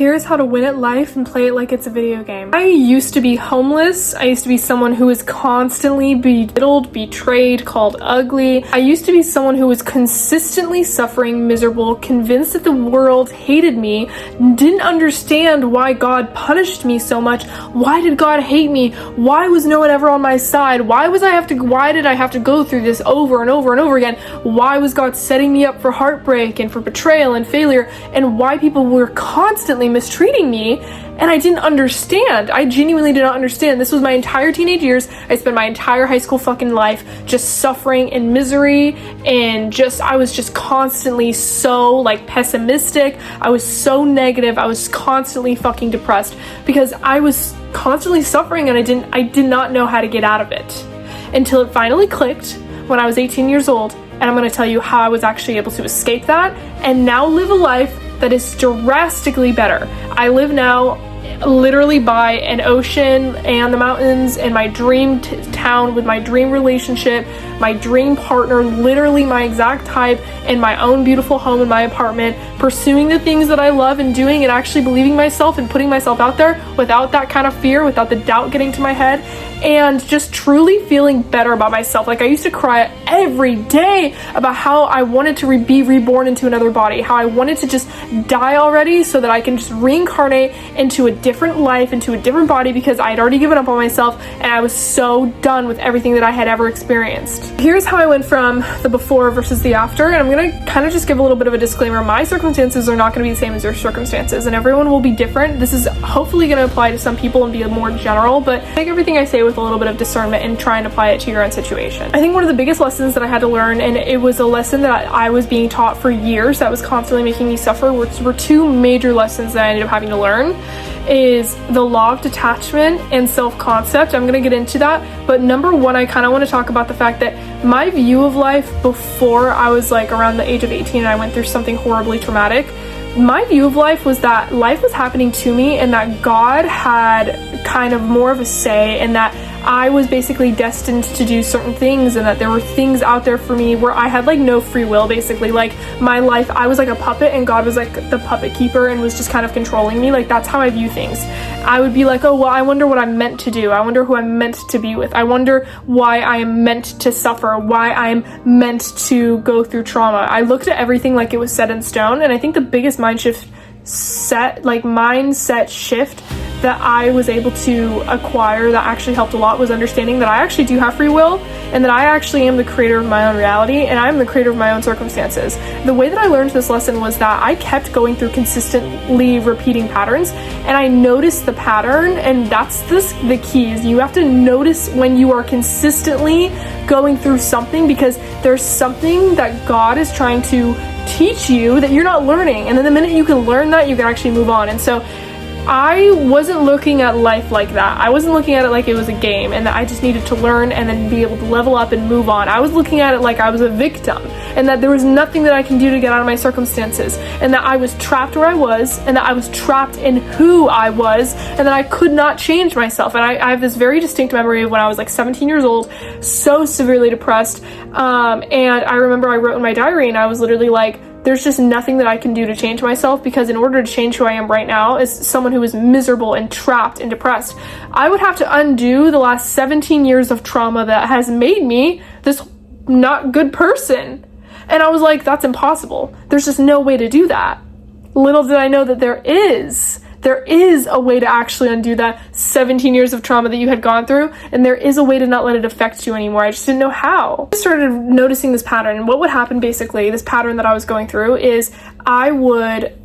Here's how to win at life and play it like it's a video game. I used to be homeless. I used to be someone who was constantly belittled, betrayed, called ugly. I used to be someone who was consistently suffering, miserable, convinced that the world hated me, didn't understand why God punished me so much. Why did God hate me? Why was no one ever on my side? Why did I have to go through this over and over and over again? Why was God setting me up for heartbreak and for betrayal and failure? And why people were constantly mistreating me, and I didn't understand. I genuinely did not understand. This was my entire teenage years. I spent my entire high school fucking life just suffering in misery, and I was just constantly so like pessimistic. I was so negative. I was constantly fucking depressed because I was constantly suffering, and I did not know how to get out of it until it finally clicked when I was 18 years old. And I'm going to tell you how I was actually able to escape that and now live a life that is drastically better. I live now literally by an ocean and the mountains, in my dream town with my dream relationship, my dream partner, literally my exact type, in my own beautiful home in my apartment, pursuing the things that I love and doing, and actually believing myself and putting myself out there without that kind of fear, without the doubt getting to my head, and just truly feeling better about myself. Like, I used to cry every day about how I wanted to be reborn into another body, how I wanted to just die already so that I can just reincarnate into a different life, into a different body, because I had already given up on myself and I was so done with everything that I had ever experienced. Here's how I went from the before versus the after, and I'm gonna kind of just give a little bit of a disclaimer. My circumstances are not gonna be the same as your circumstances, and everyone will be different. This is hopefully gonna apply to some people and be more general, but take everything I say with a little bit of discernment and try and apply it to your own situation. I think one of the biggest lessons that I had to learn, and it was a lesson that I was being taught for years that was constantly making me suffer, were two major lessons that I ended up having to learn, is the law of detachment and self-concept. I'm gonna get into that, but number one, I kind of want to talk about the fact that my view of life before I was like around the age of 18 and I went through something horribly traumatic, my view of life was that life was happening to me and that God had kind of more of a say, and that I was basically destined to do certain things, and that there were things out there for me where I had like no free will, basically. Like, my life, I was like a puppet and God was like the puppet keeper and was just kind of controlling me. Like, that's how I view things. I would be like, oh, well, I wonder what I'm meant to do. I wonder who I'm meant to be with. I wonder why I am meant to suffer, why I'm meant to go through trauma. I looked at everything like it was set in stone, and I think the biggest mindset shift that I was able to acquire that actually helped a lot was understanding that I actually do have free will, and that I actually am the creator of my own reality, and I'm the creator of my own circumstances. The way that I learned this lesson was that I kept going through consistently repeating patterns, and I noticed the pattern, and that's the key, is you have to notice when you are consistently going through something, because there's something that God is trying to teach you that you're not learning, and then the minute you can learn that, you can actually move on. And so I wasn't looking at life like that. I wasn't looking at it like it was a game and that I just needed to learn and then be able to level up and move on. I was looking at it like I was a victim, and that there was nothing that I can do to get out of my circumstances, and that I was trapped where I was, and that I was trapped in who I was, and that I could not change myself. And I have this very distinct memory of when I was like 17 years old, so severely depressed, and I remember I wrote in my diary, and I was literally like, there's just nothing that I can do to change myself, because in order to change who I am right now as someone who is miserable and trapped and depressed, I would have to undo the last 17 years of trauma that has made me this not good person. And I was like, that's impossible. There's just no way to do that. Little did I know that there is a way to actually undo that 17 years of trauma that you had gone through, and there is a way to not let it affect you anymore. I just didn't know how. I started noticing this pattern, and what would happen, basically, this pattern that I was going through, is I would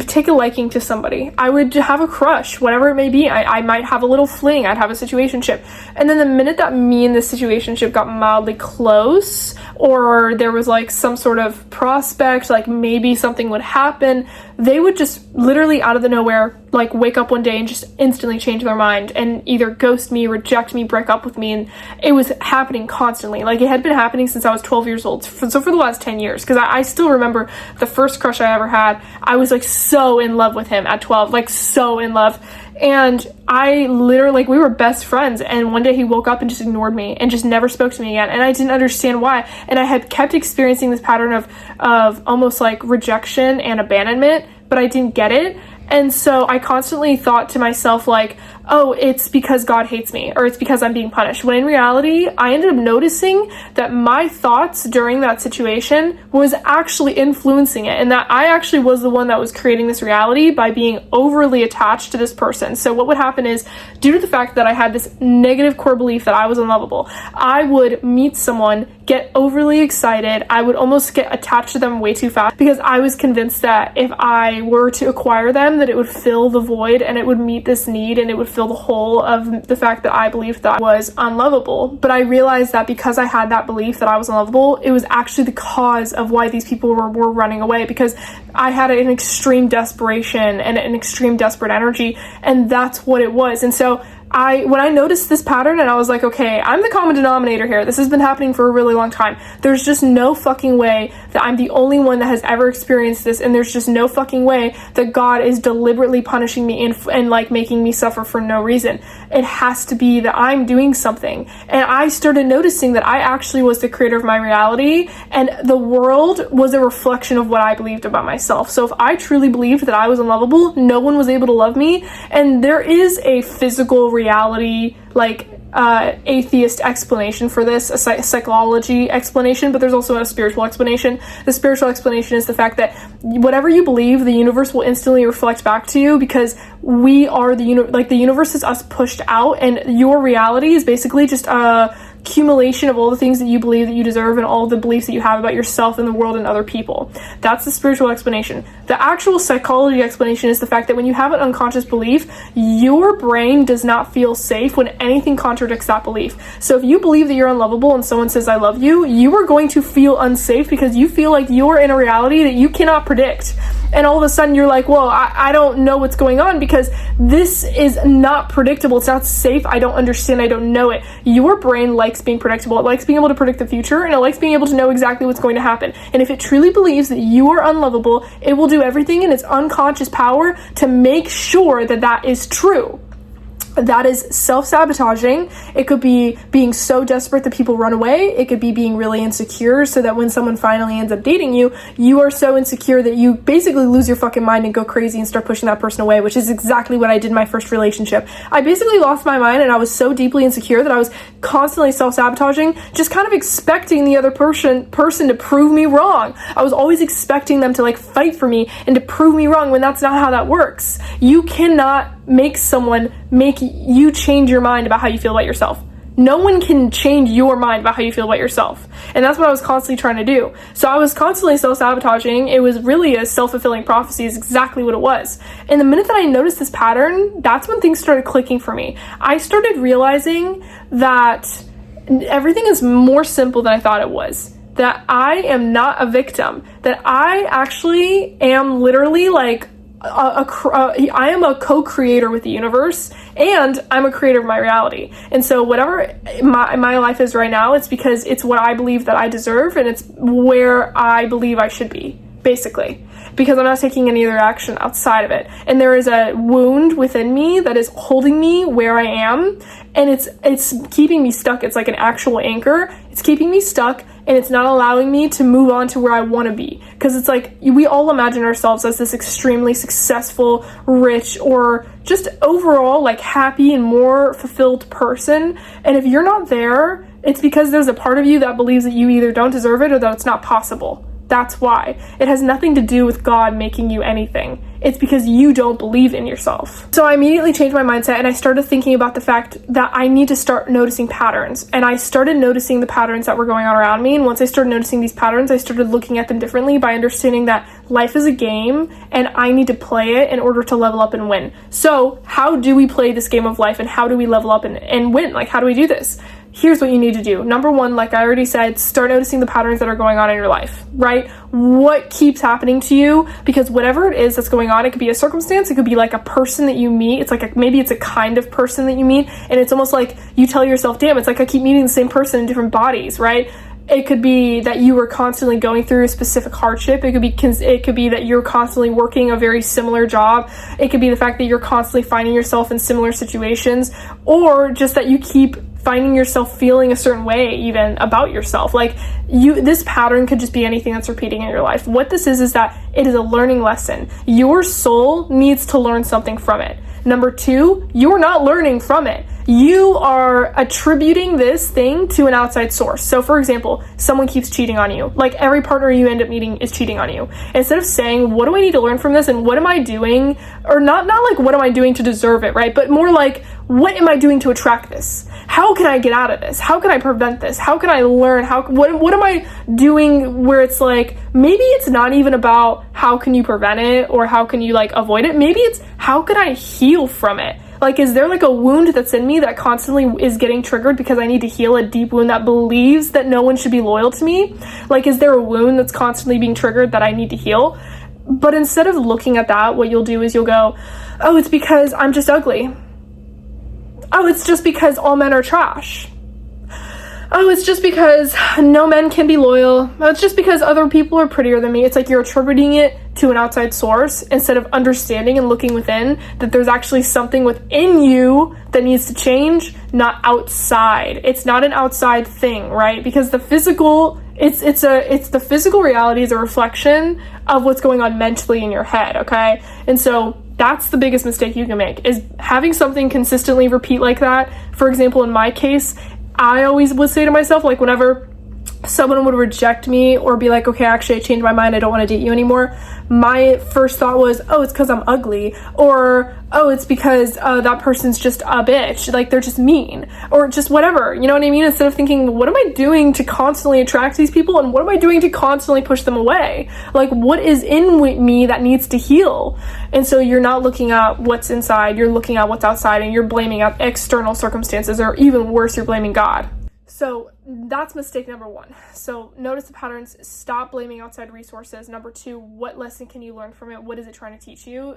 take a liking to somebody. I would have a crush, whatever it may be. I might have a little fling. I'd have a situationship. And then the minute that me and this situationship got mildly close, or there was like some sort of prospect, like maybe something would happen, they would just literally out of the nowhere, like wake up one day and just instantly change their mind and either ghost me, reject me, break up with me. And it was happening constantly. Like, it had been happening since I was 12 years old. So for the last 10 years, because I still remember the first crush I ever had. I was like so in love with him at 12, like so in love. And I literally, like, we were best friends, and one day he woke up and just ignored me and just never spoke to me again, and I didn't understand why. And I had kept experiencing this pattern of almost like rejection and abandonment, but I didn't get it. And so I constantly thought to myself, like, oh, it's because God hates me, or it's because I'm being punished. When in reality, I ended up noticing that my thoughts during that situation was actually influencing it, and that I actually was the one that was creating this reality by being overly attached to this person. So what would happen is, due to the fact that I had this negative core belief that I was unlovable, I would meet someone, get overly excited, I would almost get attached to them way too fast, because I was convinced that if I were to acquire them, that it would fill the void and it would meet this need, and it would fill the hole of the fact that I believed that I was unlovable. But I realized that because I had that belief that I was unlovable, it was actually the cause of why these people were running away, because I had an extreme desperation and an extreme desperate energy, and that's what it was. And so when I noticed this pattern, and I was like, okay, I'm the common denominator here. This has been happening for a really long time. There's just no fucking way that I'm the only one that has ever experienced this, and there's just no fucking way that God is deliberately punishing me and like making me suffer for no reason. It has to be that I'm doing something. And I started noticing that I actually was the creator of my reality, and the world was a reflection of what I believed about myself. So if I truly believed that I was unlovable, no one was able to love me. And there is a physical reality, like atheist explanation for this, a psychology explanation, but there's also a spiritual explanation. The spiritual explanation is the fact that whatever you believe, the universe will instantly reflect back to you, because we are the universe is us pushed out, and your reality is basically just a accumulation of all the things that you believe that you deserve, and all the beliefs that you have about yourself and the world and other people. That's the spiritual explanation. The actual psychology explanation is the fact that when you have an unconscious belief, your brain does not feel safe when anything contradicts that belief. So if you believe that you're unlovable and someone says I love you, you are going to feel unsafe, because you feel like you're in a reality that you cannot predict. And all of a sudden you're like, well, I don't know what's going on, because this is not predictable. It's not safe. I don't understand. I don't know it. Your brain likes being predictable. It likes being able to predict the future, and it likes being able to know exactly what's going to happen. And if it truly believes that you are unlovable, it will do everything in its unconscious power to make sure that that is true. That is self-sabotaging. It could be being so desperate that people run away. It could be being really insecure, so that when someone finally ends up dating you, you are so insecure that you basically lose your fucking mind and go crazy and start pushing that person away, which is exactly what I did in my first relationship. I basically lost my mind, and I was so deeply insecure that I was constantly self-sabotaging, just kind of expecting the other person to prove me wrong. I was always expecting them to like fight for me and to prove me wrong, when that's not how that works. You cannot make someone make you change your mind about how you feel about yourself. No one can change your mind about how you feel about yourself. And that's what I was constantly trying to do. So I was constantly self-sabotaging. It was really a self-fulfilling prophecy, is exactly what it was. And the minute that I noticed this pattern, that's when things started clicking for me. I started realizing that everything is more simple than I thought it was. That I am not a victim. That I actually am literally like I am a co-creator with the universe, and I'm a creator of my reality. And so whatever my life is right now, it's because it's what I believe that I deserve, and it's where I believe I should be, basically, because I'm not taking any other action outside of it. And there is a wound within me that is holding me where I am, and it's keeping me stuck. It's like an actual anchor. It's keeping me stuck, and it's not allowing me to move on to where I want to be. Because it's like, we all imagine ourselves as this extremely successful, rich, or just overall like happy and more fulfilled person. And if you're not there, it's because there's a part of you that believes that you either don't deserve it or that it's not possible. That's why. It has nothing to do with God making you anything. It's because you don't believe in yourself. So I immediately changed my mindset, and I started thinking about the fact that I need to start noticing patterns. And I started noticing the patterns that were going on around me. And once I started noticing these patterns, I started looking at them differently by understanding that life is a game, and I need to play it in order to level up and win. So how do we play this game of life, and how do we level up and win? Like, how do we do this? Here's what you need to do. Number one, like I already said, start noticing the patterns that are going on in your life, right? What keeps happening to you? Because whatever it is that's going on, it could be a circumstance, it could be like a person that you meet. It's like maybe it's a kind of person that you meet, and it's almost like you tell yourself, damn, it's like I keep meeting the same person in different bodies, right? It could be that you were constantly going through a specific hardship. It could be that you're constantly working a very similar job. It could be the fact that you're constantly finding yourself in similar situations, or just that you keep finding yourself feeling a certain way even about yourself. Like this pattern could just be anything that's repeating in your life. What this is that it is a learning lesson. Your soul needs to learn something from it. Number two, you're not learning from it. You are attributing this thing to an outside source. So for example, someone keeps cheating on you. Like every partner you end up meeting is cheating on you. Instead of saying, what do I need to learn from this and what am I doing? Or not like what am I doing to deserve it, right? But more like, what am I doing to attract this? How can I get out of this? How can I prevent this? How can I learn? What am I doing where it's like, maybe it's not even about how can you prevent it or how can you like avoid it? Maybe it's how can I heal from it? Like, is there like a wound that's in me that constantly is getting triggered because I need to heal a deep wound that believes that no one should be loyal to me? Like, is there a wound that's constantly being triggered that I need to heal? But instead of looking at that, what you'll do is you'll go, oh, it's because I'm just ugly. Oh, it's just because all men are trash. Oh, it's just because no men can be loyal. Oh, it's just because other people are prettier than me. It's like you're attributing it to an outside source instead of understanding and looking within that there's actually something within you that needs to change, not outside. It's not an outside thing, right? Because the physical, it's the physical reality is a reflection of what's going on mentally in your head, okay? And so that's the biggest mistake you can make, is having something consistently repeat like that. For example, in my case, I always would say to myself, like whenever someone would reject me or be like, okay, actually I changed my mind, I don't want to date you anymore, my first thought was, oh, it's because I'm ugly, or oh, it's because that person's just a bitch, like they're just mean, or just whatever, you know what I mean? Instead of thinking, what am I doing to constantly attract these people, and what am I doing to constantly push them away? Like, what is in me that needs to heal? And so you're not looking at what's inside, you're looking at what's outside, and you're blaming out external circumstances, or even worse, you're blaming God. So that's mistake number one. So notice the patterns, stop blaming outside resources. Number two, what lesson can you learn from it? What is it trying to teach you?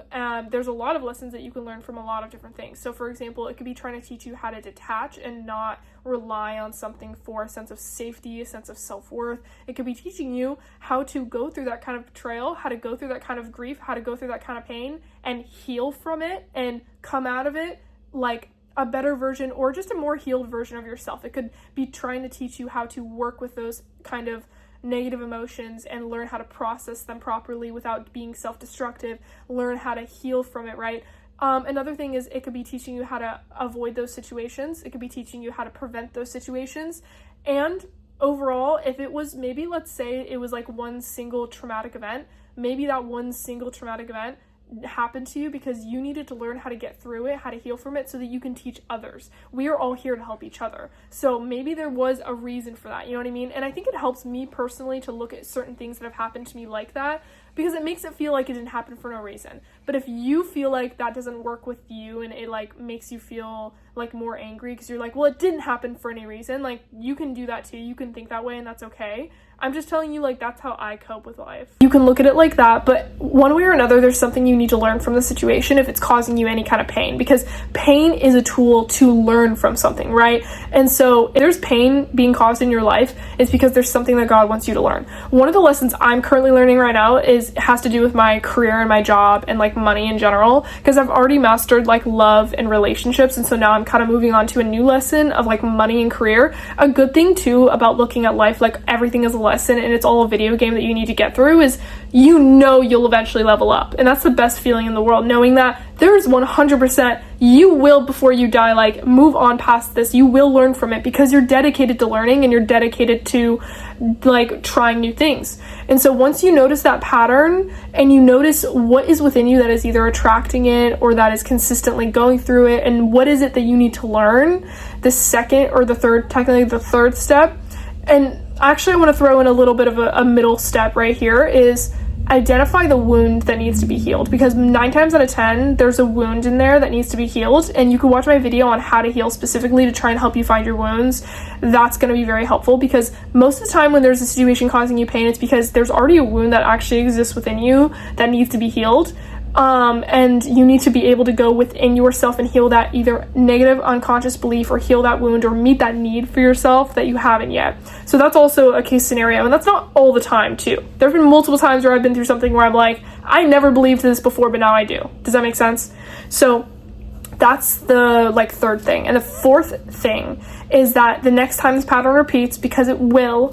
There's a lot of lessons that you can learn from a lot of different things. So for example, it could be trying to teach you how to detach and not rely on something for a sense of safety, a sense of self-worth. It could be teaching you how to go through that kind of betrayal, how to go through that kind of grief, how to go through that kind of pain and heal from it and come out of it like a better version or just a more healed version of yourself. It could be trying to teach you how to work with those kind of negative emotions and learn how to process them properly without being self-destructive, learn how to heal from it, right? Another thing is it could be teaching you how to avoid those situations. It could be teaching you how to prevent those situations. And overall, if it was maybe, let's say it was like one single traumatic event, maybe that one single traumatic event happened to you because you needed to learn how to get through it, how to heal from it, so that you can teach others. We are all here to help each other. So maybe there was a reason for that, you know what I mean? And I think it helps me personally to look at certain things that have happened to me like that, because it makes it feel like it didn't happen for no reason. But if you feel like that doesn't work with you and it like makes you feel like more angry because you're like, well, it didn't happen for any reason, like you can do that too. You can think that way and that's okay. I'm just telling you, like, that's how I cope with life. You can look at it like that, but one way or another, there's something you need to learn from the situation if it's causing you any kind of pain, because pain is a tool to learn from something, right? And so if there's pain being caused in your life, it's because there's something that God wants you to learn. One of the lessons I'm currently learning right now has to do with my career and my job and like money in general, because I've already mastered like love and relationships, and so now I'm kind of moving on to a new lesson of like money and career. A good thing too about looking at life like everything is a lesson and it's all a video game that you need to get through is, you know, you'll eventually level up. And that's the best feeling in the world, knowing that there's 100% you will, before you die, like move on past this. You will learn from it because you're dedicated to learning and you're dedicated to like trying new things. And so once you notice that pattern and you notice what is within you that is either attracting it or that is consistently going through it, and what is it that you need to learn, the second or the third, technically the third step, and actually I want to throw in a little bit of a middle step right here, is identify the wound that needs to be healed, because 9 times out of 10 there's a wound in there that needs to be healed. And you can watch my video on how to heal specifically to try and help you find your wounds. That's going to be very helpful, because most of the time when there's a situation causing you pain, it's because there's already a wound that actually exists within you that needs to be healed. And you need to be able to go within yourself and heal that either negative unconscious belief or heal that wound or meet that need for yourself that you haven't yet. So that's also a case scenario, and that's not all the time too. There have been multiple times where I've been through something where I'm like, I never believed this before, but now I do. Does that make sense? So That's the like third thing. And the fourth thing is that the next time this pattern repeats, because it will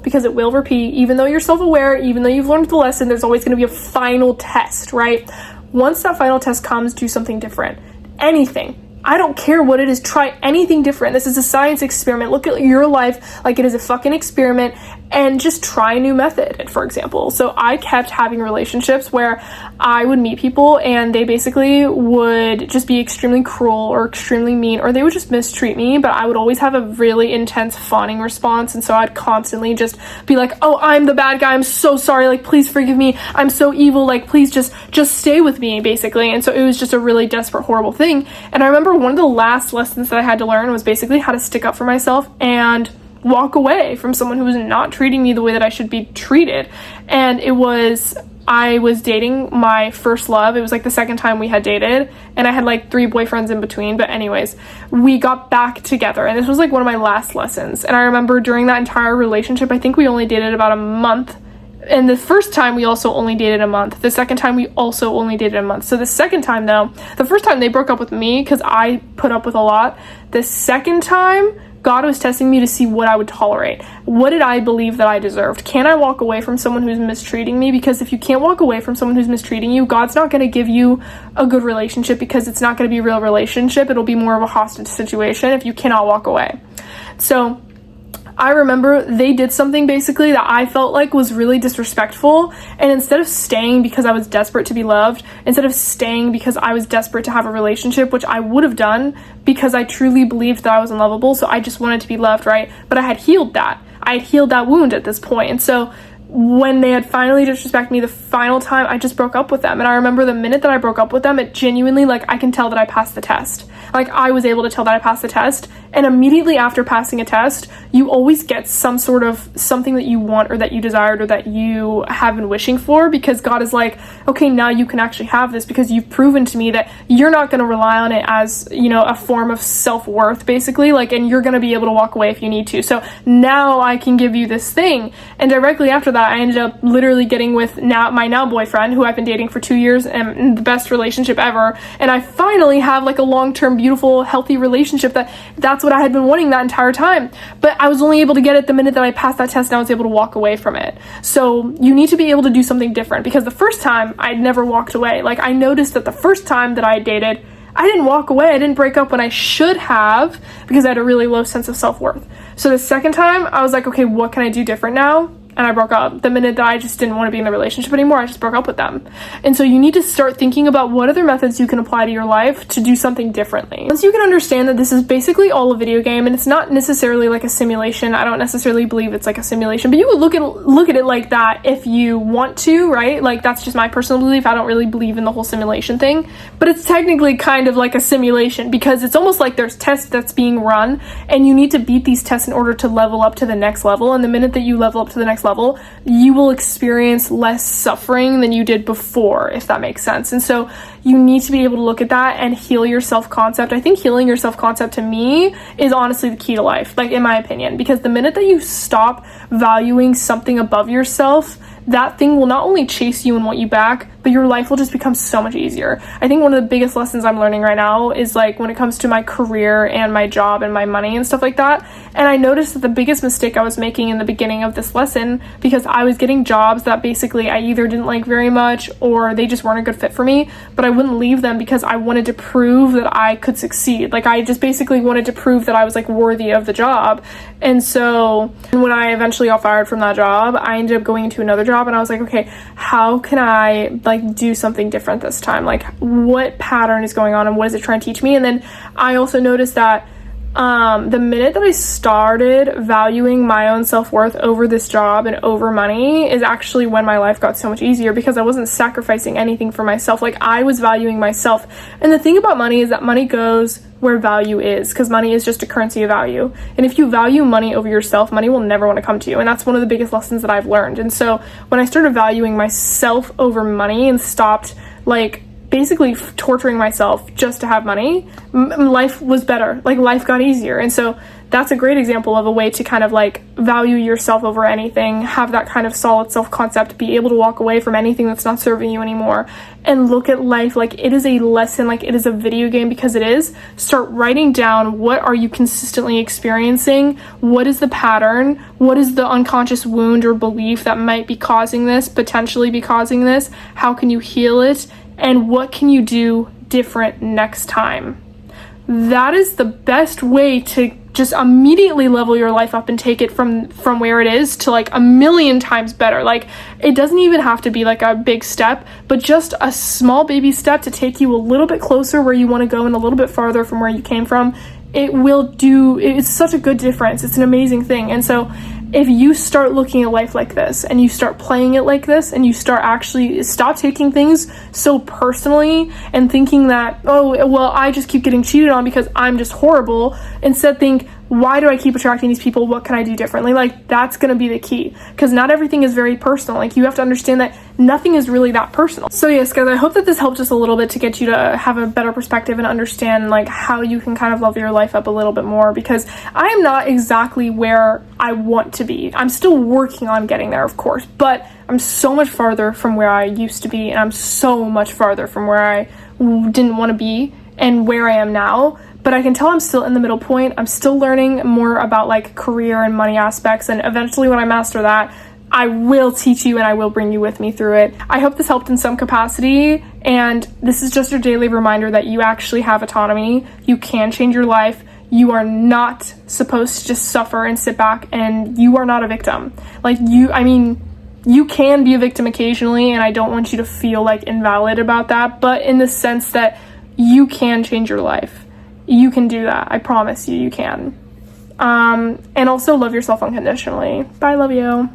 repeat, even though you're self-aware, even though you've learned the lesson, there's always going to be a final test, right? Once that final test comes, do something different. Anything. I don't care what it is. Try anything different. This is a science experiment. Look at your life like it is a fucking experiment and just try a new method, for example. So I kept having relationships where I would meet people and they basically would just be extremely cruel or extremely mean, or they would just mistreat me, but I would always have a really intense fawning response. And so I'd constantly just be like, oh, I'm the bad guy. I'm so sorry. Like, please forgive me. I'm so evil. Like, please just stay with me, basically. And so it was just a really desperate, horrible thing. And I remember one of the last lessons that I had to learn was basically how to stick up for myself and walk away from someone who was not treating me the way that I should be treated. And I was dating my first love. It was like the second time we had dated, and I had like 3 boyfriends in between. But anyways, we got back together, and this was like one of my last lessons. And I remember during that entire relationship, I think we only dated about a month. And the first time we also only dated a month. The second time we also only dated a month. So the second time though, the first time they broke up with me because I put up with a lot. The second time, God was testing me to see what I would tolerate. What did I believe that I deserved? Can I walk away from someone who's mistreating me? Because if you can't walk away from someone who's mistreating you, God's not going to give you a good relationship, because it's not going to be a real relationship. It'll be more of a hostage situation if you cannot walk away. So I remember they did something basically that I felt like was really disrespectful, and instead of staying because I was desperate to be loved, instead of staying because I was desperate to have a relationship, which I would have done because I truly believed that I was unlovable, so I just wanted to be loved, right? But I had healed that. I had healed that wound at this point, and so when they had finally disrespected me the final time, I just broke up with them. And I remember the minute that I broke up with them, it genuinely, like, I can tell that I passed the test. Like, I was able to tell that I passed the test. And immediately after passing a test, you always get some sort of something that you want or that you desired or that you have been wishing for, because God is like, okay, now you can actually have this because you've proven to me that you're not going to rely on it as, you know, a form of self-worth, basically, like, and you're going to be able to walk away if you need to. So now I can give you this thing. And directly after that, I ended up literally getting with my now boyfriend, who I've been dating for 2 years, and the best relationship ever. And I finally have like a long-term, beautiful, healthy relationship that's what I had been wanting that entire time. But I was only able to get it the minute that I passed that test and I was able to walk away from it. So you need to be able to do something different, because the first time I'd never walked away. Like, I noticed that the first time that I dated, I didn't walk away. I didn't break up when I should have, because I had a really low sense of self-worth. So the second time I was like, okay, what can I do different now? And I broke up. The minute that I just didn't want to be in the relationship anymore, I just broke up with them. And so you need to start thinking about what other methods you can apply to your life to do something differently. Once you can understand that this is basically all a video game, and it's not necessarily like a simulation, I don't necessarily believe it's like a simulation, but you would look at it like that if you want to, right? Like, that's just my personal belief. I don't really believe in the whole simulation thing, but it's technically kind of like a simulation, because it's almost like there's tests that's being run, and you need to beat these tests in order to level up to the next level. And the minute that you level up to the next level, you will experience less suffering than you did before, if that makes sense. And so you need to be able to look at that and heal your self-concept. I think healing your self-concept, to me, is honestly the key to life, like, in my opinion, because the minute that you stop valuing something above yourself, that thing will not only chase you and want you back, but your life will just become so much easier. I think one of the biggest lessons I'm learning right now is, like, when it comes to my career and my job and my money and stuff like that. And I noticed that the biggest mistake I was making in the beginning of this lesson, because I was getting jobs that basically I either didn't like very much or they just weren't a good fit for me, but I wouldn't leave them because I wanted to prove that I could succeed. Like, I just basically wanted to prove that I was, like, worthy of the job. And so when I eventually got fired from that job, I ended up going into another job, and I was like, okay, how can I, like, do something different this time? Like, what pattern is going on and what is it trying to teach me? And then I also noticed that the minute that I started valuing my own self-worth over this job and over money is actually when my life got so much easier, because I wasn't sacrificing anything for myself. Like, I was valuing myself. And the thing about money is that money goes where value is, because money is just a currency of value. And if you value money over yourself, money will never want to come to you. And that's one of the biggest lessons that I've learned. And so when I started valuing myself over money and stopped, like, basically torturing myself just to have money, life was better. Like, life got easier. And so that's a great example of a way to kind of like value yourself over anything, have that kind of solid self-concept, be able to walk away from anything that's not serving you anymore, and look at life like it is a lesson, like it is a video game, because it is. Start writing down, what are you consistently experiencing? What is the pattern? What is the unconscious wound or belief that might be causing this, potentially be causing this? How can you heal it? And what can you do different next time? That is the best way to just immediately level your life up and take it from where it is to like a million times better. Like, it doesn't even have to be like a big step, but just a small baby step to take you a little bit closer where you want to go and a little bit farther from where you came from. It's such a good difference. It's an amazing thing. And so if you start looking at life like this, and you start playing it like this, and you stop taking things so personally and thinking that, oh, well, I just keep getting cheated on because I'm just horrible, instead think, why do I keep attracting these people? What can I do differently? Like, that's going to be the key, because not everything is very personal. Like, you have to understand that nothing is really that personal. So yes, guys, I hope that this helped just a little bit to get you to have a better perspective and understand like how you can kind of level your life up a little bit more, because I am not exactly where I want to be. I'm still working on getting there, of course, but I'm so much farther from where I used to be, and I'm so much farther from where I didn't want to be and where I am now. But I can tell I'm still in the middle point. I'm still learning more about like career and money aspects, and eventually when I master that, I will teach you and I will bring you with me through it. I hope this helped in some capacity, and this is just your daily reminder that you actually have autonomy. You can change your life. You are not supposed to just suffer and sit back, and you are not a victim. You can be a victim occasionally, and I don't want you to feel like invalid about that, but in the sense that you can change your life. You can do that. I promise you, you can. And also love yourself unconditionally. Bye, love you.